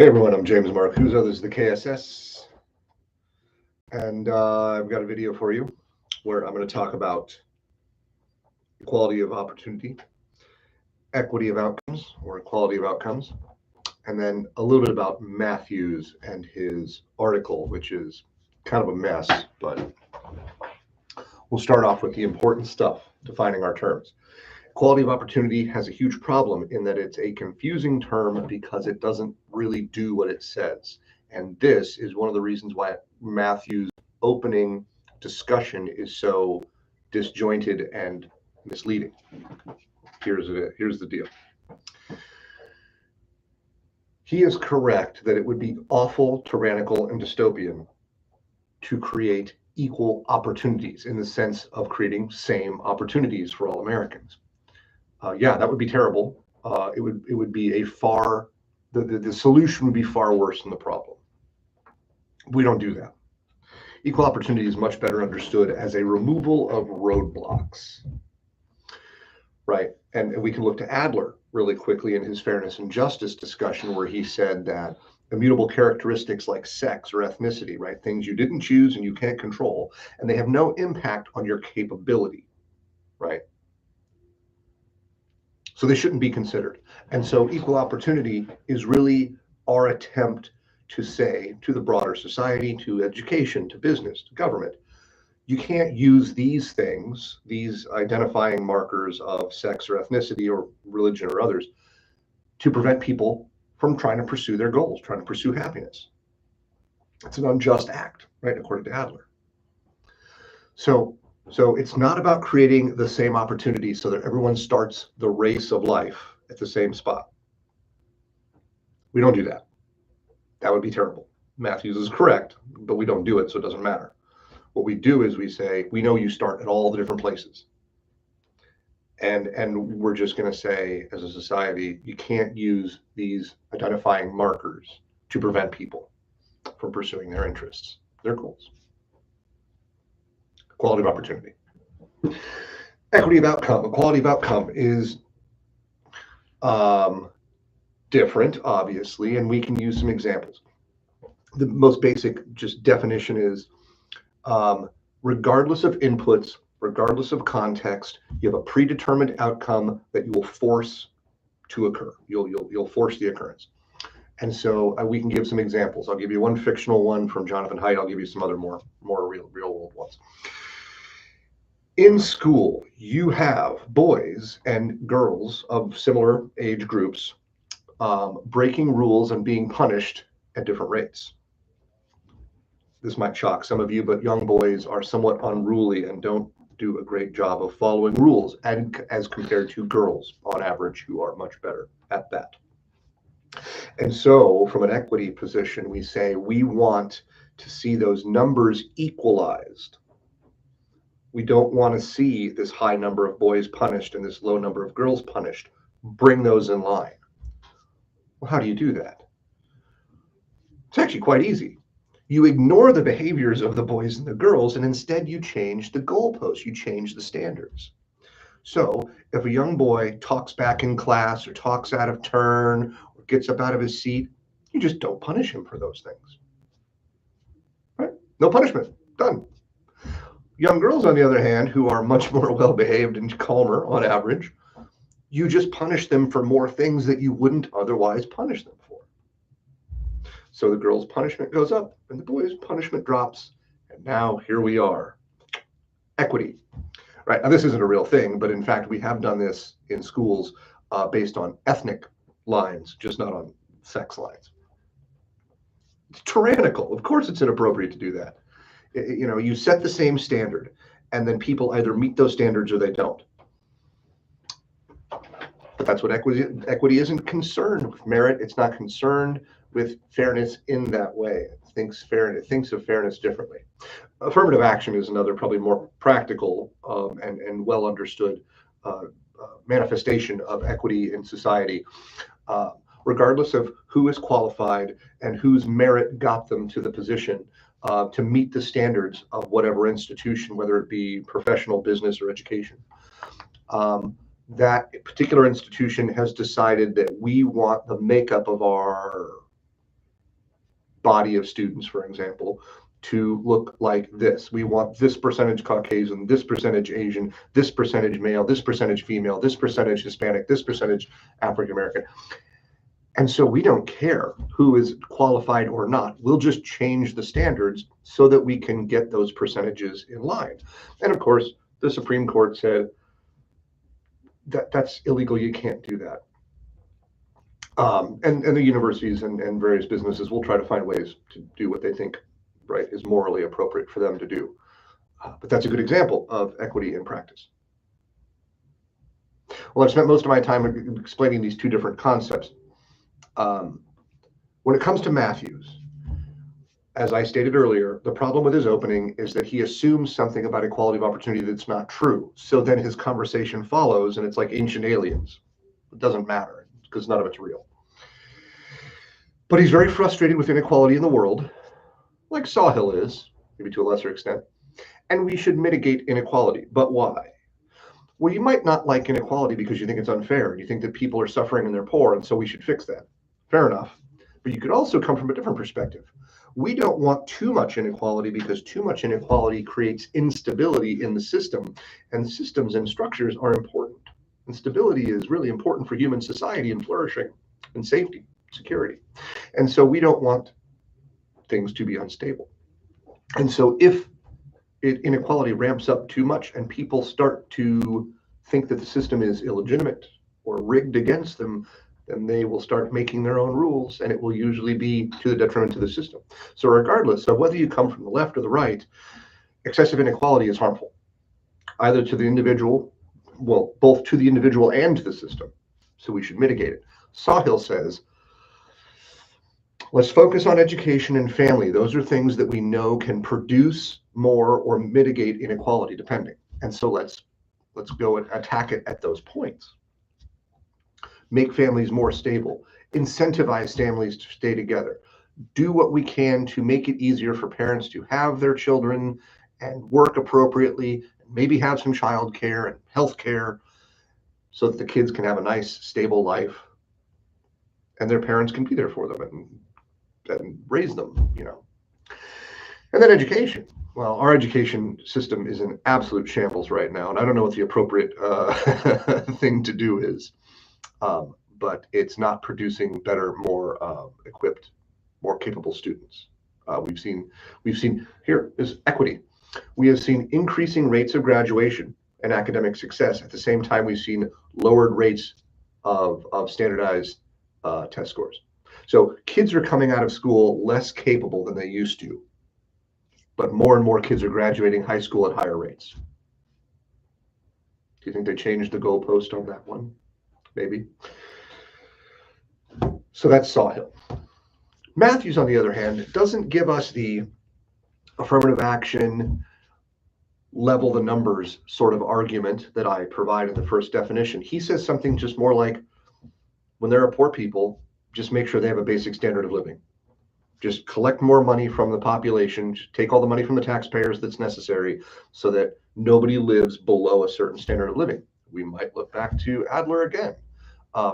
Hey everyone, I'm James Marcuzzo. This is the KSS, and I've got a video for you where I'm going to talk about equality of opportunity, equity of outcomes, or equality of outcomes, and then a little bit about Matthews and his article, which is kind of a mess, but we'll start off with the important stuff, defining our terms. Equality of opportunity has a huge problem in that it's a confusing term because it doesn't really do what it says. And this is one of the reasons why Matthew's opening discussion is so disjointed and misleading. Here's the deal. He is correct that it would be awful, tyrannical, and dystopian to create equal opportunities in the sense of creating same opportunities for all Americans. Yeah, that would be terrible. It would be the solution would be far worse than the problem. We don't do that. Equal opportunity is much better understood as a removal of roadblocks, right? And we can look to Adler really quickly in his fairness and justice discussion, where he said that immutable characteristics like sex or ethnicity, right, things you didn't choose and you can't control, and they have no impact on your capability, right? So they shouldn't be considered. And so equal opportunity is really our attempt to say to the broader society, to education, to business, to government, you can't use these things, these identifying markers of sex or ethnicity or religion or others, to prevent people from trying to pursue their goals, trying to pursue happiness. It's an unjust act, right, according to Adler. So it's not about creating the same opportunity so that everyone starts the race of life at the same spot. We don't do that. That would be terrible. Matthews is correct, but we don't do it, so it doesn't matter. What we do is we say, we know you start at all the different places. And we're just going to say, as a society, you can't use these identifying markers to prevent people from pursuing their interests, their goals. Equality of opportunity. Equity of outcome. Equality of outcome is different, obviously, and we can use some examples. The most basic just definition is regardless of inputs, regardless of context, you have a predetermined outcome that you will force to occur. You'll force the occurrence. And so we can give some examples. I'll give you one fictional one from Jonathan Haidt. I'll give you some other more real world ones. In school, you have boys and girls of similar age groups breaking rules and being punished at different rates. This might shock some of you, but young boys are somewhat unruly and don't do a great job of following rules, and as compared to girls on average who are much better at that. And so from an equity position, we say we want to see those numbers equalized. We don't want to see this high number of boys punished and this low number of girls punished. Bring those in line. Well, how do you do that? It's actually quite easy. You ignore the behaviors of the boys and the girls, and instead you change the goalposts, you change the standards. So if a young boy talks back in class or talks out of turn or gets up out of his seat, you just don't punish him for those things. Right? No punishment. Done. Young girls, on the other hand, who are much more well-behaved and calmer on average, you just punish them for more things that you wouldn't otherwise punish them for. So the girls' punishment goes up and the boys' punishment drops. And now here we are. Equity. Right. Now, this isn't a real thing, but in fact, we have done this in schools based on ethnic lines, just not on sex lines. It's tyrannical. Of course, it's inappropriate to do that. You know, you set the same standard, and then people either meet those standards or they don't. But that's what equity isn't concerned with merit. It's not concerned with fairness in that way. It thinks of fairness differently. Affirmative action is another, probably more practical and well understood manifestation of equity in society. Regardless of who is qualified and whose merit got them to the position, to meet the standards of whatever institution, whether it be professional, business, or education. That particular institution has decided that we want the makeup of our body of students, for example, to look like this. We want this percentage Caucasian, this percentage Asian, this percentage male, this percentage female, this percentage Hispanic, this percentage African American. And so we don't care who is qualified or not. We'll just change the standards so that we can get those percentages in line. And of course, the Supreme Court said that that's illegal. You can't do that. And the universities and various businesses will try to find ways to do what they think, right, is morally appropriate for them to do. But that's a good example of equity in practice. Well, I've spent most of my time explaining these two different concepts. When it comes to Matthews, as I stated earlier, the problem with his opening is that he assumes something about equality of opportunity that's not true. So then his conversation follows, and it's like ancient aliens. It doesn't matter because none of it's real. But he's very frustrated with inequality in the world, like Sawhill is, maybe to a lesser extent. And we should mitigate inequality. But why? Well, you might not like inequality because you think it's unfair. You think that people are suffering and they're poor, and so we should fix that. Fair enough. But you could also come from a different perspective. We don't want too much inequality because too much inequality creates instability in the system, and systems and structures are important. And stability is really important for human society and flourishing and safety, security. And so we don't want things to be unstable. And so if inequality ramps up too much and people start to think that the system is illegitimate or rigged against them, then they will start making their own rules, and it will usually be to the detriment to the system. So regardless of whether you come from the left or the right, excessive inequality is harmful, either to the individual, well, both to the individual and to the system. So we should mitigate it. Sawhill says, let's focus on education and family. Those are things that we know can produce more or mitigate inequality, depending. And so let's go and attack it at those points. Make families more stable, incentivize families to stay together, do what we can to make it easier for parents to have their children and work appropriately, maybe have some child care and health care so that the kids can have a nice, stable life and their parents can be there for them and raise them, you know. And then education. Well, our education system is in absolute shambles right now, and I don't know what the appropriate thing to do is. But it's not producing better, more equipped, more capable students. We've seen here is equity. We have seen increasing rates of graduation and academic success. At the same time, we've seen lowered rates of standardized test scores. So kids are coming out of school less capable than they used to, but more and more kids are graduating high school at higher rates. Do you think they changed the goalpost on that one? Maybe. So that's Sawhill. Matthews, on the other hand, doesn't give us the affirmative action, level the numbers sort of argument that I provide in the first definition. He says something just more like, when there are poor people, just make sure they have a basic standard of living. Just collect more money from the population, take all the money from the taxpayers that's necessary so that nobody lives below a certain standard of living. We might look back to Adler again.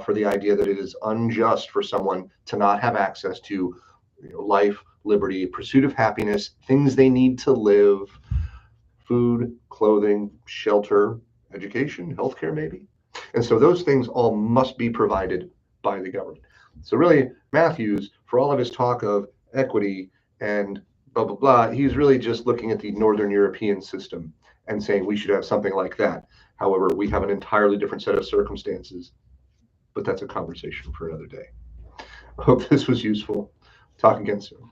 For the idea that it is unjust for someone to not have access to, you know, life, liberty, pursuit of happiness, things they need to live, food, clothing, shelter, education, healthcare maybe. And so those things all must be provided by the government. So really, Matthews, for all of his talk of equity and blah, blah, blah, he's really just looking at the Northern European system and saying we should have something like that. However, we have an entirely different set of circumstances. But that's a conversation for another day. I hope this was useful. Talk again soon.